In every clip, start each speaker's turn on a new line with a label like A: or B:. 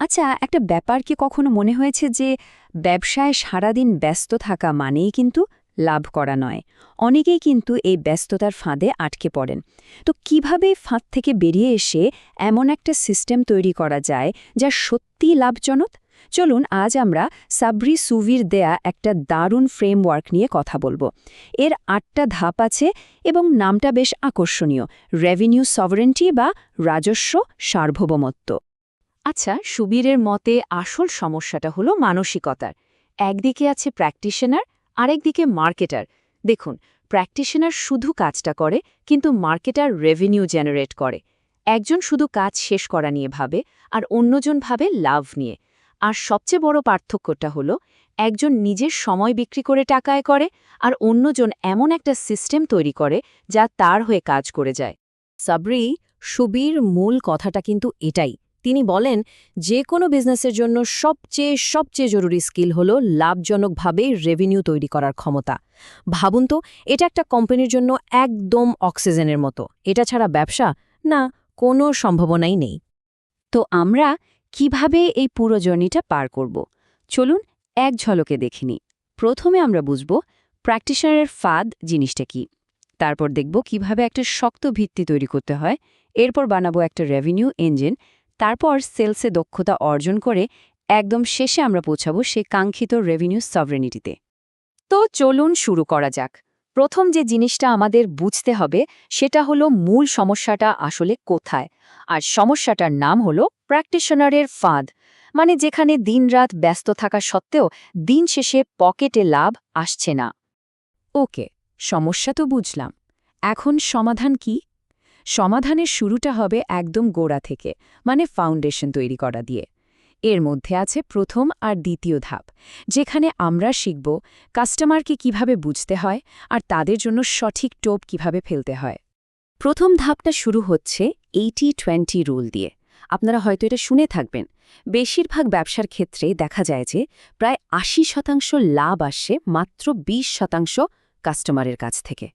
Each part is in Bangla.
A: আচ্ছা, একটা ব্যাপার কি কখনো মনে হয়েছে যে ব্যবসায় সারাদিন ব্যস্ত থাকা মানেই কিন্তু লাভ করা নয়? অনেকেই কিন্তু এই ব্যস্ততার ফাঁদে আটকে পড়েন। তো কিভাবে এই ফাঁদ থেকে বেরিয়ে এসে এমন একটা সিস্টেম তৈরি করা যায় যা সত্যিই লাভজনক? চলুন আজ আমরা সাবরি সুভির দেয়া একটা দারুণ ফ্রেমওয়ার্ক নিয়ে কথা বলবো। এর ৮টা ধাপ আছে এবং নামটা বেশ আকর্ষণীয়, রেভিনিউ সভারেন্টি বা রাজস্ব সার্বভৌমত্ব।
B: আচ্ছা, সুবীরের মতে আসল সমস্যাটা হলো মানসিকতার। একদিকে আছে প্র্যাকটিশনার, আরেকদিকে মার্কেটার। দেখুন, প্র্যাকটিশনার শুধু কাজটা করে, কিন্তু মার্কেটার রেভিনিউ জেনারেট করে। একজন শুধু কাজ শেষ করা নিয়ে ভাবে, আর অন্যজন ভাবে লাভ নিয়ে। আর সবচেয়ে বড় পার্থক্যটা হলো, একজন নিজের সময় বিক্রি করে টাকা আয় করে, আর অন্যজন এমন একটা সিস্টেম তৈরি করে যা তার হয়ে কাজ করে যায়।
C: সাবরি, সুবীর মূল কথাটা কিন্তু এটাই। তিনি বলেন, যে কোনো বিজনেসের জন্য সবচেয়ে জরুরি স্কিল হলো লাভজনকভাবে রেভিনিউ তৈরি করার ক্ষমতা। ভাবুন তো, এটা একটা কোম্পানির জন্য একদম অক্সিজেনের মতো। এটা ছাড়া ব্যবসা না, কোনো সম্ভাবনাই নেই।
A: তো আমরা কিভাবে এই পুরো জার্নিটা পার করব? চলুন এক ঝলকে দেখিনি। প্রথমে আমরা বুঝব প্র্যাকটিশনারের ফাঁদ জিনিসটা কি। তারপর দেখব কিভাবে একটা শক্ত ভিত্তি তৈরি করতে হয়। এরপর বানাবো একটা রেভিনিউ ইঞ্জিন। তারপর সেলসে দক্ষতা অর্জন করে একদম শেষে আমরা পৌঁছাবো সেই কাঙ্ক্ষিত রেভিনিউ সভরেনিটিতে।
B: তো চলুন শুরু করা যাক। প্রথম যে জিনিসটা আমাদের বুঝতে হবে সেটা হলো মূল সমস্যাটা আসলে কোথায়। আর সমস্যাটার নাম হলো প্র্যাকটিশনারের ফাঁদ। মানে যেখানে দিনরাত ব্যস্ত থাকা সত্ত্বেও দিন শেষে পকেটে লাভ আসছে না।
C: ওকে, সমস্যা তো বুঝলাম। এখন সমাধান কি? সমাধানের শুরুটা হবে একদম গোড়া থেকে, মানে ফাউন্ডেশন তৈরি করা দিয়ে। এর মধ্যে আছে প্রথম আর দ্বিতীয় ধাপ, যেখানে আমরা শিখব কাস্টমারকে কিভাবে বুঝতে হয় আর তাদের জন্য সঠিক টোপ কিভাবে ফেলতে হয়। প্রথম ধাপটা শুরু হচ্ছে 80-20 রুল দিয়ে। আপনারা হয়তো এটা শুনে থাকবেন। বেশিরভাগ ব্যবসার ক্ষেত্রে দেখা যায় যে প্রায় ৮০% লাভ আসে মাত্র ২০% কাস্টমারের কাছ থেকে।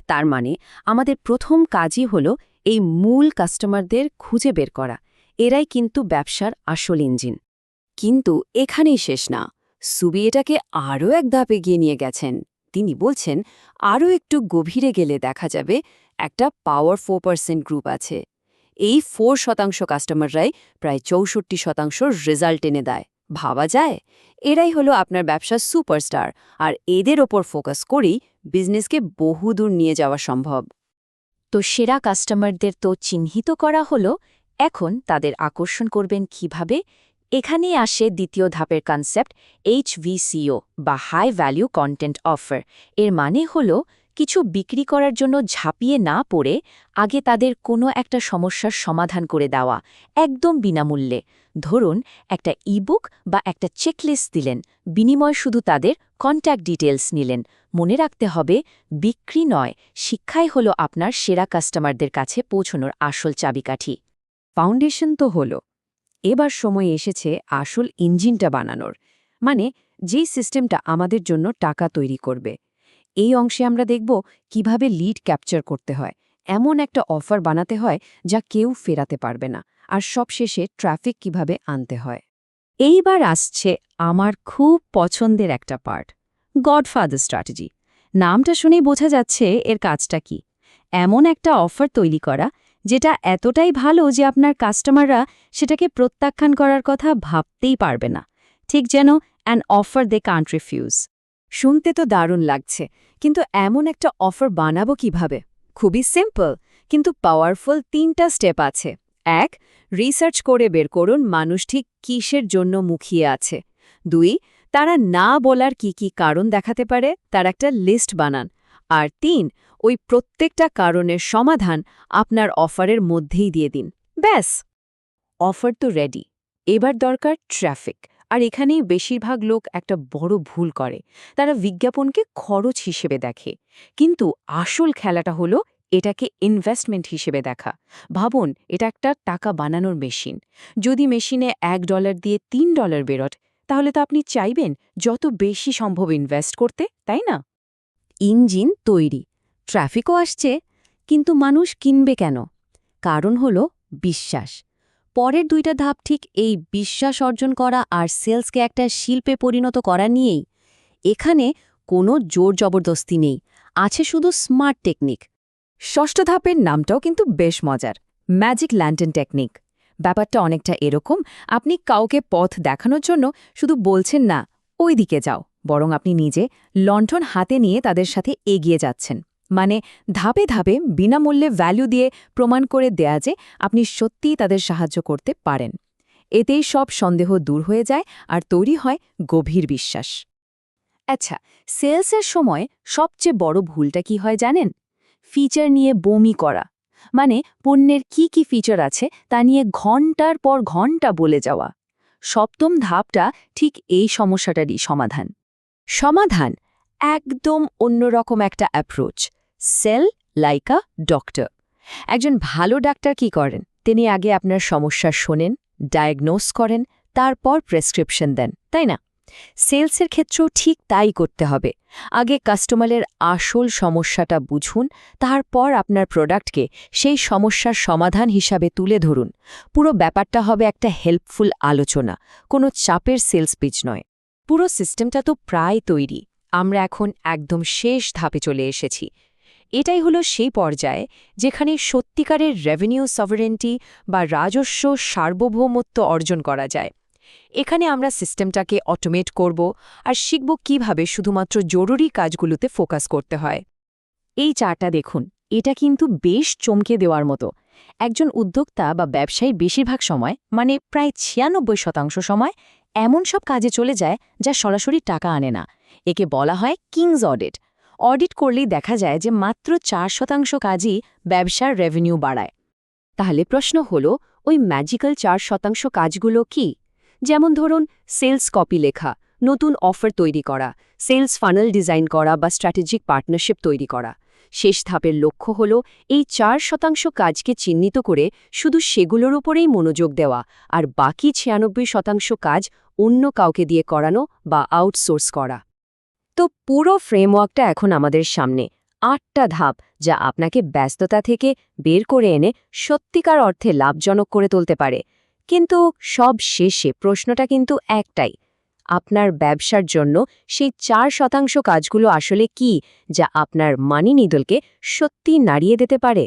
C: তার মানে আমাদের প্রথম কাজই হলো এই মূল কাস্টমারদের খুঁজে বের করা। এরাই কিন্তু ব্যবসার আসল ইঞ্জিন। কিন্তু এখানেই শেষ না। সুবি এটাকে আরও এক ধাপ এগিয়ে নিয়ে গেছেন। তিনি বলছেন, আরও একটু গভীরে গেলে দেখা যাবে একটা পাওয়ার 4% গ্রুপ আছে। এই 4% কাস্টমাররাই প্রায় ৬৪% রেজাল্ট এনে দেয়। ভাবা যায়, এরাই হলো আপনার ব্যবসার সুপারস্টার, আর এদের ওপর ফোকাস করেই বিজনেসকে বহুদূর নিয়ে যাওয়া সম্ভব।
B: তো সেরা কাস্টমারদের তো চিহ্নিত করা হলো, এখন তাদের আকর্ষণ করবেন কিভাবে? এখানেই আসে দ্বিতীয় ধাপের কনসেপ্ট, HVCO বা হাই ভ্যালু কন্টেন্ট অফার। এর মানে হলো কিছু বিক্রি করার জন্য ঝাঁপিয়ে না পড়ে আগে তাদের কোনো একটা সমস্যার সমাধান করে দেওয়া, একদম বিনামূল্যে। ধরুন, একটা ইবুক বা একটা চেকলিস্ট দিলেন, বিনিময় শুধু তাদের কন্ট্যাক্ট ডিটেলস নিলেন। মনে রাখতে হবে, বিক্রি নয়, শিক্ষাই হলো আপনার সেরা কাস্টমারদের কাছে পৌঁছনোর আসল চাবিকাঠি।
C: ফাউন্ডেশন তো হলো, এবার সময় এসেছে আসল ইঞ্জিনটা বানানোর, মানে যেই সিস্টেমটা আমাদের জন্য টাকা তৈরি করবে। এই অংশে আমরা দেখব কিভাবে লিড ক্যাপচার করতে হয়, এমন একটা অফার বানাতে হয় যা কেউ ফেরাতে পারবে না, আর সবশেষে ট্রাফিক কিভাবে আনতে হয়। এইবার আসছে আমার খুব পছন্দের একটা পার্ট, গডফাদার স্ট্র্যাটেজি। নামটা শুনেই বোঝা যাচ্ছে এর কাজটা কি। এমন একটা অফার তৈরি করা যেটা এতটাই ভালো যে আপনার কাস্টমাররা সেটাকে প্রত্যাখ্যান করার কথা ভাবতেই পারবে না। ঠিক যেন an offer they can't refuse.
A: শুনতে তো দারুণ লাগছে, কিন্তু এমন একটা অফার বানাবো কিভাবে? খুবই সিম্পল, কিন্তু পাওয়ারফুল ৩টা স্টেপ আছে। ১. রিসার্চ করে বের করুন মানুষ ঠিক কিসের জন্য মুখিয়ে আছে। ২. তারা না বলার কি কারণ দেখাতে পারে তার একটা লিস্ট বানান। আর ৩. ওই প্রত্যেকটা কারণের সমাধান আপনার অফারের মধ্যেই দিয়ে দিন। ব্যাস, অফার তো রেডি। এবার দরকার ট্রাফিক। আর এখানেই বেশিরভাগ লোক একটা বড় ভুল করে। তারা বিজ্ঞাপনকে খরচ হিসেবে দেখে, কিন্তু আসল খেলাটা হলো এটাকে ইনভেস্টমেন্ট হিসেবে দেখা। ভাবুন, এটা একটা টাকা বানানোর মেশিন। যদি মেশিনে $1 দিয়ে $3 বেরোট, তাহলে তো আপনি চাইবেন যত বেশি সম্ভব ইনভেস্ট করতে, তাই না?
C: ইঞ্জিন তৈরি, ট্রাফিকও আসছে, কিন্তু মানুষ কিনবে কেন? কারণ হলো বিশ্বাস।
B: পরের দুইটা ধাপ ঠিক এই বিশ্বাস অর্জন করা আর সেলসকে একটা শিল্পে পরিণত করা নিয়েই। এখানে কোনো জোর জবরদস্তি নেই, আছে শুধু স্মার্ট টেকনিক।
A: ষষ্ঠ ধাপের নামটাও কিন্তু বেশ মজার, ম্যাজিক ল্যান্টার্ন টেকনিক। ব্যাপারটা অনেকটা এরকম, আপনি কাউকে পথ দেখানোর জন্য শুধু বলছেন না ওই দিকে যাও, বরং আপনি নিজে লণ্ঠন হাতে নিয়ে তাদের সাথে এগিয়ে যাচ্ছেন। মানে ধাপে ধাপে বিনামূল্যে ভ্যালু দিয়ে প্রমাণ করে দেয়া যে আপনি সত্যিই তাদের সাহায্য করতে পারেন। এতেই সব সন্দেহ দূর হয়ে যায় আর তৈরি হয় গভীর বিশ্বাস।
B: আচ্ছা, সেলসের সময় সবচেয়ে বড় ভুলটা কি হয় জানেন? ফিচার নিয়ে বমি করা। মানে পণ্যের কি কি ফিচার আছে তা নিয়ে ঘন্টার পর ঘন্টা বলে যাওয়া। সপ্তম ধাপটা ঠিক এই সমস্যাটারই সমাধান।
A: সমাধান একদম অন্যরকম একটা approach, sell like a doctor. একজন ভালো ডাক্তার কি করেন? তিনি আগে আপনার সমস্যা শোনেন, ডায়াগনোস করেন, তারপর প্রেসক্রিপশন দেন, তাই না? সেলসের ক্ষেত্রেও ঠিক তাই করতে হবে। আগে কাস্টমারের আসল সমস্যাটা বুঝুন, তারপর আপনার প্রোডাক্টকে সেই সমস্যার সমাধান হিসাবে তুলে ধরুন। পুরো ব্যাপারটা হবে একটা হেল্পফুল আলোচনা, কোনো চাপের সেলস পিচ নয়। পুরো সিস্টেমটা তো প্রায় তৈরি, আমরা এখন একদম শেষ ধাপে চলে এসেছি। এটাই হলো সেই পর্যায়ে যেখানে সত্যিকারের রেভিনিউ সভারেন্টি বা রাজস্ব সার্বভৌমত্ব অর্জন করা যায়। এখানে আমরা সিস্টেমটাকে অটোমেট করব আর শিখব কিভাবে শুধুমাত্র জরুরি কাজগুলোতে ফোকাস করতে হয়।
B: এই চারটা দেখুন, এটা কিন্তু বেশ চমকে দেওয়ার মতো। একজন উদ্যোক্তা বা ব্যবসায়ী বেশিরভাগ সময়, মানে প্রায় ৯৬% সময় এমন সব কাজে চলে যায় যা সরাসরি টাকা আনে না। একে বলা হয় কিংস অডিট। অডিট করলেই দেখা যায় যে মাত্র ৪% কাজই ব্যবসার রেভিনিউ বাড়ায়।
A: তাহলে প্রশ্ন হলো, ওই ম্যাজিক্যাল ৪% কাজগুলো কি? যেমন ধরুন, সেলস কপি লেখা, নতুন অফার তৈরি করা, সেলস ফানেল ডিজাইন করা বা স্ট্র্যাটেজিক পার্টনারশিপ তৈরি করা। শেষ ধাপের লক্ষ্য হল এই ৪% কাজকে চিহ্নিত করে শুধু সেগুলোর উপরেই মনোযোগ দেওয়া, আর বাকি ৯৬% কাজ অন্য কাউকে দিয়ে করানো বা আউটসোর্স করা। তো পুরো ফ্রেমওয়ার্কটা এখন আমাদের সামনে, ৮টা ধাপ, যা আপনাকে ব্যস্ততা থেকে বের করে এনে সত্যিকার অর্থে লাভজনক করে তুলতে পারে। কিন্তু সব শেষে প্রশ্নটা কিন্তু একটাই, আপনার ব্যবসার জন্য সেই ৪% কাজগুলো আসলে কি, যা আপনার মানি নিডলকে সত্যি নাড়িয়ে দিতে পারে?